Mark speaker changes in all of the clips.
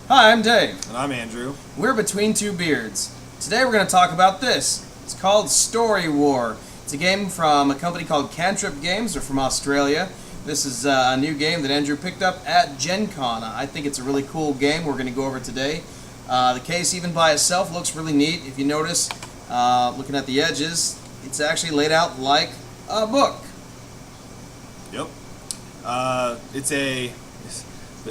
Speaker 1: Hi, I'm Dave.
Speaker 2: And I'm Andrew.
Speaker 1: We're Between Two Beards. Today we're going to talk about this. It's called Story War. It's a game from a company called Cantrip Games. They're from Australia. This is a new game that Andrew picked up at Gen Con. I think it's a really cool game we're going to go over today. The case, even by itself, looks really neat. If you notice, looking at the edges, it's actually laid out like a book.
Speaker 2: Yep.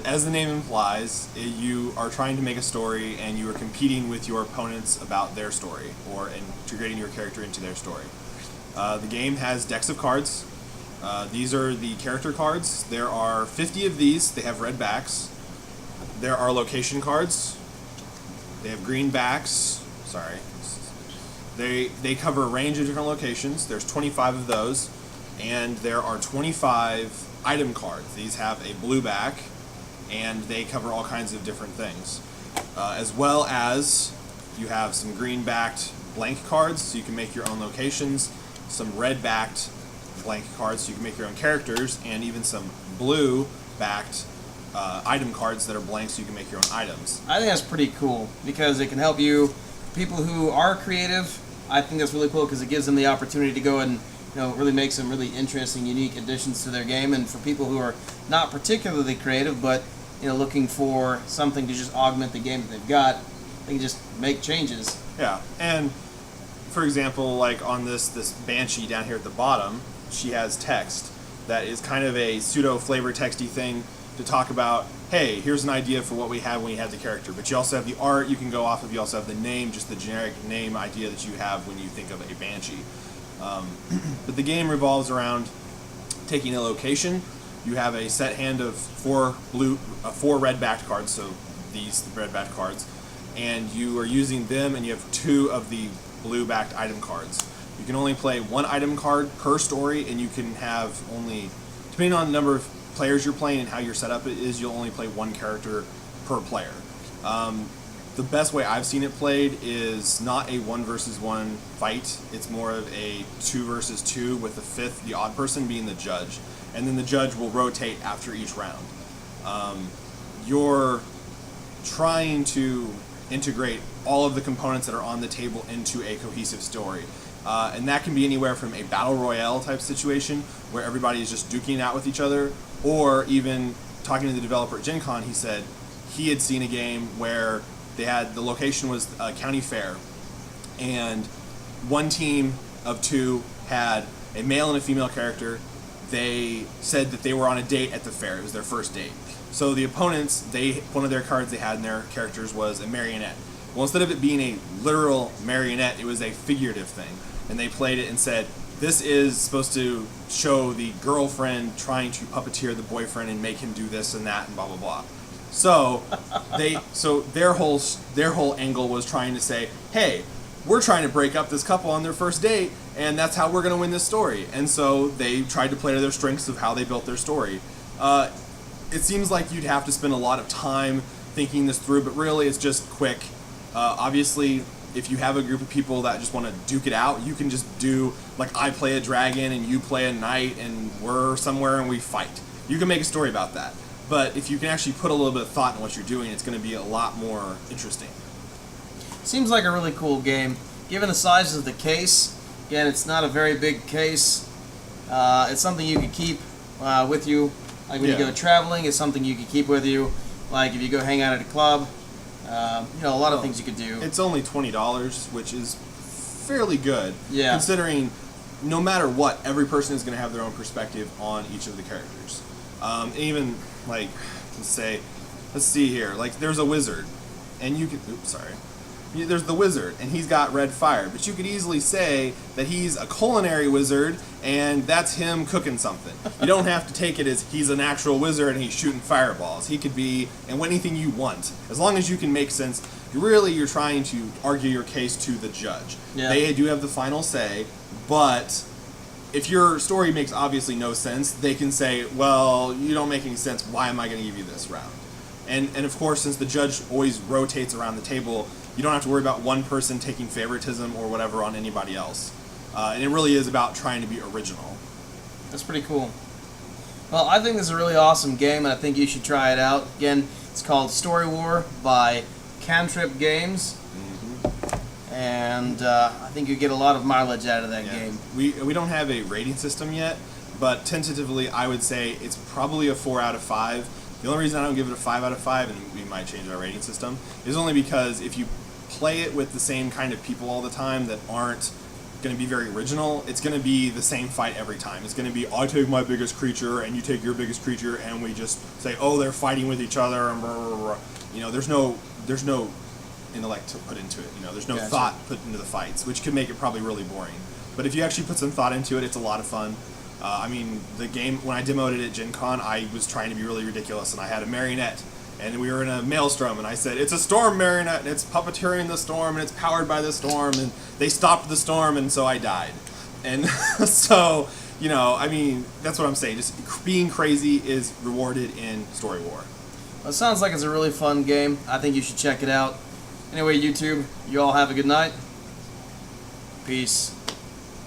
Speaker 2: As the name implies, you are trying to make a story and you are competing with your opponents about their story or integrating your character into their story. The game has decks of cards. These are the character cards. There are 50 of these. They have red backs. There are location cards. They have green backs. Sorry. They cover a range of different locations. There's 25 of those. And there are 25 item cards. These have a blue back, and they cover all kinds of different things. As well as you have some green-backed blank cards, so you can make your own locations, some red-backed blank cards, so you can make your own characters, and even some blue-backed item cards that are blank, so you can make your own items.
Speaker 1: I think that's pretty cool because it can help you, people who are creative. I think that's really cool because it gives them the opportunity to go and really make some really interesting, unique additions to their game. And for people who are not particularly creative, but looking for something to just augment the game that they've got, they can just make changes.
Speaker 2: Yeah, and for example, like on this Banshee down here at the bottom, she has text that is kind of a pseudo flavor texty thing to talk about, hey, here's an idea for what we have when you have the character. But you also have the art you can go off of. You also have the name, just the generic name idea that you have when you think of a Banshee. But the game revolves around taking a location. You have a set hand of four red-backed cards, so these red-backed cards, and you are using them, and you have two of the blue-backed item cards. You can only play one item card per story, and you can have only, depending on the number of players you're playing and how your setup is, you'll only play one character per player. The best way I've seen it played is not a 1 versus 1 fight. It's more of a 2 versus 2 with the fifth, the odd person, being the judge. And then the judge will rotate after each round. You're trying to integrate all of the components that are on the table into a cohesive story. And that can be anywhere from a battle royale type situation where everybody is just duking it out with each other, or even talking to the developer at Gen Con, he said he had seen a game where the location was a county fair, and one team of two had a male and a female character. They said that they were on a date at the fair. It was their first date. So the opponents, one of their cards they had in their characters was a marionette. Well, instead of it being a literal marionette, it was a figurative thing. And they played it and said, this is supposed to show the girlfriend trying to puppeteer the boyfriend and make him do this and that and blah, blah, blah. So their whole angle was trying to say, hey, we're trying to break up this couple on their first date, and that's how we're going to win this story. And so they tried to play to their strengths of how they built their story. It seems like you'd have to spend a lot of time thinking this through, but really it's just quick. Obviously, if you have a group of people that just want to duke it out, you can just do, like, I play a dragon and you play a knight and we're somewhere and we fight. You can make a story about that. But if you can actually put a little bit of thought in what you're doing, it's going to be a lot more interesting.
Speaker 1: Seems like a really cool game. Given the size of the case, again, it's not a very big case. It's something you could keep with you. Like when you go traveling, it's something you could keep with you. Like if you go hang out at a club, a lot of things you could do.
Speaker 2: It's only $20, which is fairly good.
Speaker 1: Yeah.
Speaker 2: Considering no matter what, every person is going to have their own perspective on each of the characters. Even, like, let's see here. Like, there's a wizard, and you can, there's the wizard, and he's got red fire, but you could easily say that he's a culinary wizard, and that's him cooking something. You don't have to take it as he's an actual wizard and he's shooting fireballs. He could be, and anything you want. As long as you can make sense, you're trying to argue your case to the judge.
Speaker 1: Yeah.
Speaker 2: They do have the final say, but if your story makes obviously no sense, they can say, well, you don't make any sense, why am I going to give you this round? And of course, since the judge always rotates around the table, you don't have to worry about one person taking favoritism or whatever on anybody else. And it really is about trying to be original.
Speaker 1: That's pretty cool. Well, I think this is a really awesome game, and I think you should try it out. Again, It's called Story War by Cantrip Games. And I think you get a lot of mileage out of that game.
Speaker 2: We don't have a rating system yet, but tentatively I would say it's probably a 4 out of 5. The only reason I don't give it a 5 out of 5, and we might change our rating system, is only because if you play it with the same kind of people all the time that aren't going to be very original, it's going to be the same fight every time. It's going to be, I take my biggest creature and you take your biggest creature, and we just say, oh, they're fighting with each other, and blah, blah, blah. You know, there's no intellect to put into it. You know, there's no thought put into the fights, which could make it probably really boring. But if you actually put some thought into it, it's a lot of fun. I mean, the game, when I demoed it at Gen Con, I was trying to be really ridiculous, and I had a marionette, and we were in a maelstrom, and I said, it's a storm marionette, and it's puppeteering the storm, and it's powered by the storm, and they stopped the storm, and so I died. And so, you know, I mean, that's what I'm saying. Just being crazy is rewarded in Story War.
Speaker 1: Well, it sounds like it's a really fun game. I think you should check it out. Anyway, YouTube, you all have a good night. Peace.